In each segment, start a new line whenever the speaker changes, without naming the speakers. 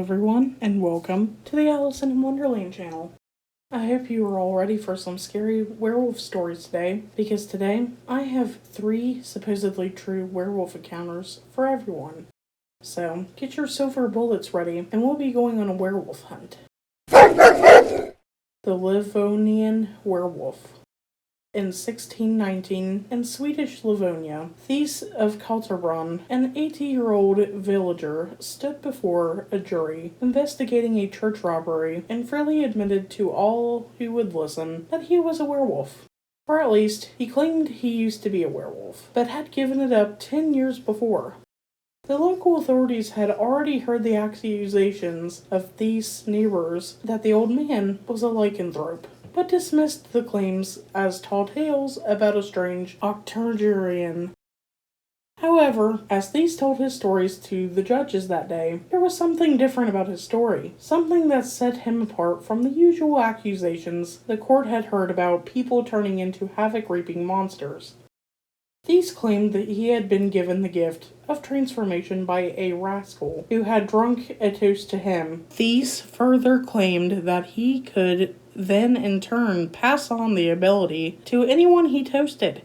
everyone, and welcome to the Alice in Wonderland channel. I hope you are all ready for some scary werewolf stories today, because today I have 3 supposedly true werewolf encounters for everyone. So, get your silver bullets ready, and we'll be going on a werewolf hunt. The Livonian Werewolf. In 1619, in Swedish Livonia, Thies of Kalterbrunn, an 80-year-old villager, stood before a jury investigating a church robbery and freely admitted to all who would listen that he was a werewolf. Or at least, he claimed he used to be a werewolf, but had given it up 10 years before. The local authorities had already heard the accusations of Thies' neighbors that the old man was a lycanthrope, but dismissed the claims as tall tales about a strange octogenarian. However, as Thies told his stories to the judges that day, there was something different about his story, something that set him apart from the usual accusations the court had heard about people turning into havoc-reaping monsters. Thies claimed that he had been given the gift of transformation by a rascal who had drunk a toast to him. Thies further claimed that he could then in turn pass on the ability to anyone he toasted.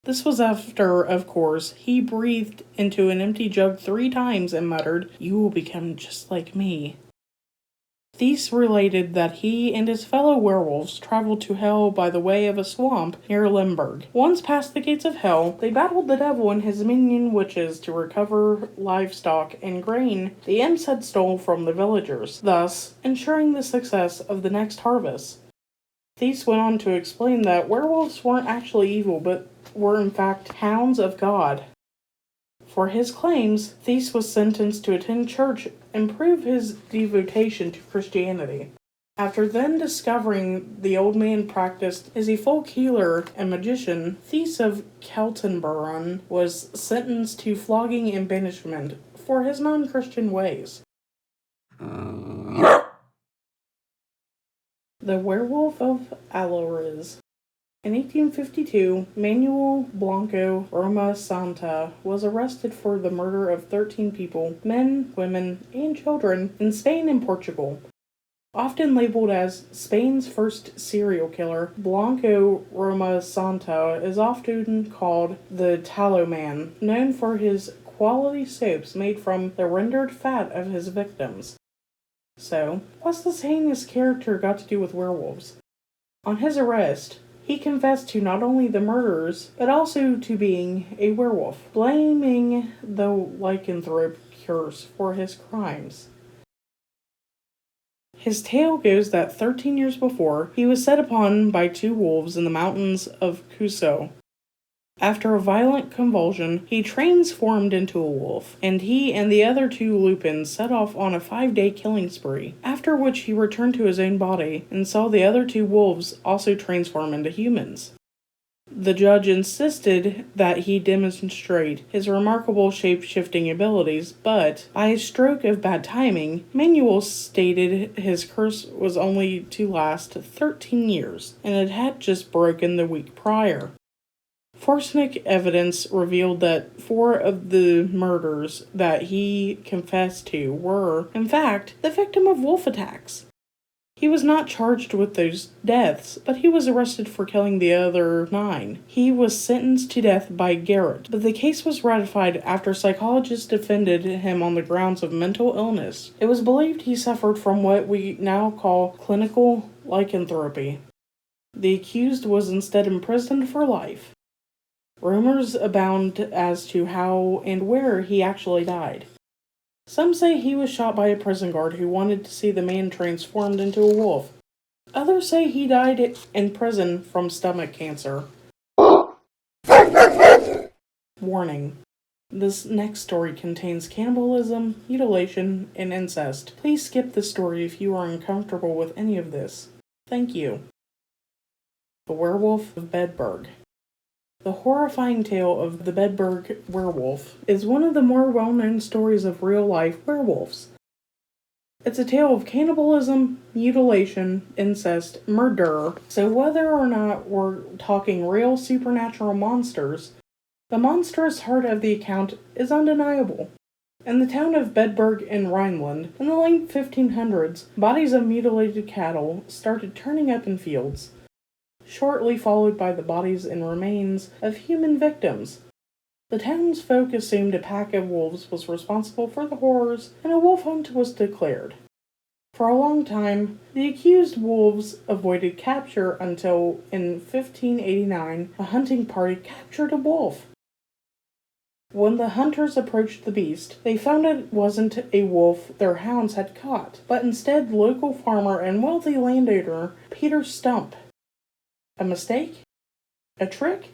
This was after, of course, he breathed into an empty jug 3 times and muttered, "You will become just like me." Thies related that he and his fellow werewolves traveled to hell by the way of a swamp near Limburg. Once past the gates of hell, they battled the devil and his minion witches to recover livestock and grain the imps had stolen from the villagers, thus ensuring the success of the next harvest. Thies went on to explain that werewolves weren't actually evil, but were in fact hounds of God. For his claims, Thies was sentenced to attend church and prove his devotion to Christianity. After then discovering the old man practiced as a folk healer and magician, Thies of Kaltenbrunn was sentenced to flogging and banishment for his non-Christian ways. The Werewolf of Alariz. In 1852, Manuel Blanco Roma Santa was arrested for the murder of 13 people, men, women, and children, in Spain and Portugal. Often labeled as Spain's first serial killer, Blanco Roma Santa is often called the Tallow Man, known for his quality soaps made from the rendered fat of his victims. So, what's this heinous character got to do with werewolves? On his arrest, he confessed to not only the murders, but also to being a werewolf, blaming the lycanthrope curse for his crimes. His tale goes that 13 years before, he was set upon by 2 wolves in the mountains of Cusco. After a violent convulsion, he transformed into a wolf, and he and the other 2 lupins set off on a 5-day killing spree, after which he returned to his own body and saw the other 2 wolves also transform into humans. The judge insisted that he demonstrate his remarkable shape-shifting abilities, but, by a stroke of bad timing, Manuel stated his curse was only to last 13 years, and it had just broken the week prior. Forensic evidence revealed that 4 of the murders that he confessed to were, in fact, the victim of wolf attacks. He was not charged with those deaths, but he was arrested for killing the other 9. He was sentenced to death by garrote, but the case was ratified after psychologists defended him on the grounds of mental illness. It was believed he suffered from what we now call clinical lycanthropy. The accused was instead imprisoned for life. Rumors abound as to how and where he actually died. Some say he was shot by a prison guard who wanted to see the man transformed into a wolf. Others say he died in prison from stomach cancer. Warning. This next story contains cannibalism, mutilation, and incest. Please skip this story if you are uncomfortable with any of this. Thank you. The Werewolf of Bedburg. The horrifying tale of the Bedburg werewolf is one of the more well-known stories of real-life werewolves. It's a tale of cannibalism, mutilation, incest, murder, so whether or not we're talking real supernatural monsters, the monstrous heart of the account is undeniable. In the town of Bedburg in Rhineland, in the late 1500s, bodies of mutilated cattle started turning up in fields, shortly followed by the bodies and remains of human victims. The townsfolk assumed a pack of wolves was responsible for the horrors, and a wolf hunt was declared. For a long time, the accused wolves avoided capture until, in 1589, a hunting party captured a wolf. When the hunters approached the beast, they found it wasn't a wolf their hounds had caught, but instead local farmer and wealthy landowner Peter Stump. A mistake? A trick?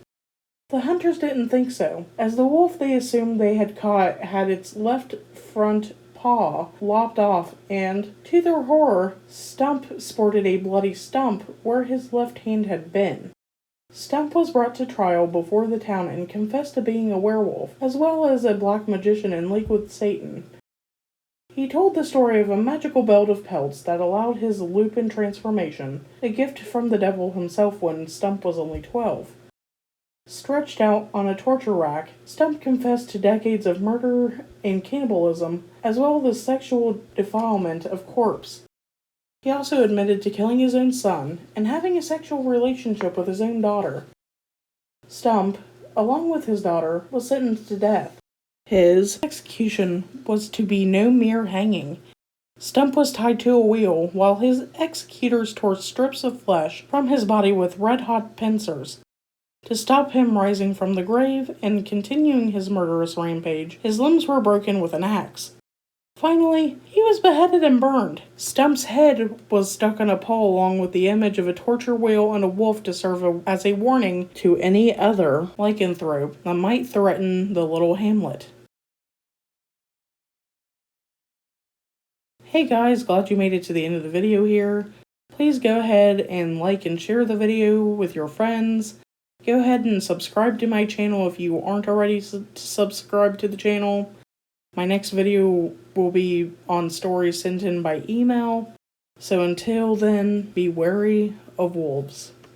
The hunters didn't think so, as the wolf they assumed they had caught had its left front paw lopped off, and, to their horror, Stump sported a bloody stump where his left hand had been. Stump was brought to trial before the town and confessed to being a werewolf, as well as a black magician in league with Satan. He told the story of a magical belt of pelts that allowed his lupin transformation, a gift from the devil himself when Stump was only 12. Stretched out on a torture rack, Stump confessed to decades of murder and cannibalism, as well as sexual defilement of corpse. He also admitted to killing his own son and having a sexual relationship with his own daughter. Stump, along with his daughter, was sentenced to death. His execution was to be no mere hanging. Stump was tied to a wheel while his executors tore strips of flesh from his body with red-hot pincers. To stop him rising from the grave and continuing his murderous rampage, his limbs were broken with an axe. Finally, he was beheaded and burned. Stump's head was stuck on a pole along with the image of a torture wheel and a wolf to serve as a warning to any other lycanthrope that might threaten the little hamlet. Hey guys, glad you made it to the end of the video here. Please go ahead and like and share the video with your friends. Go ahead and subscribe to my channel if you aren't already subscribed to the channel. My next video will be on stories sent in by email. So until then, be wary of wolves.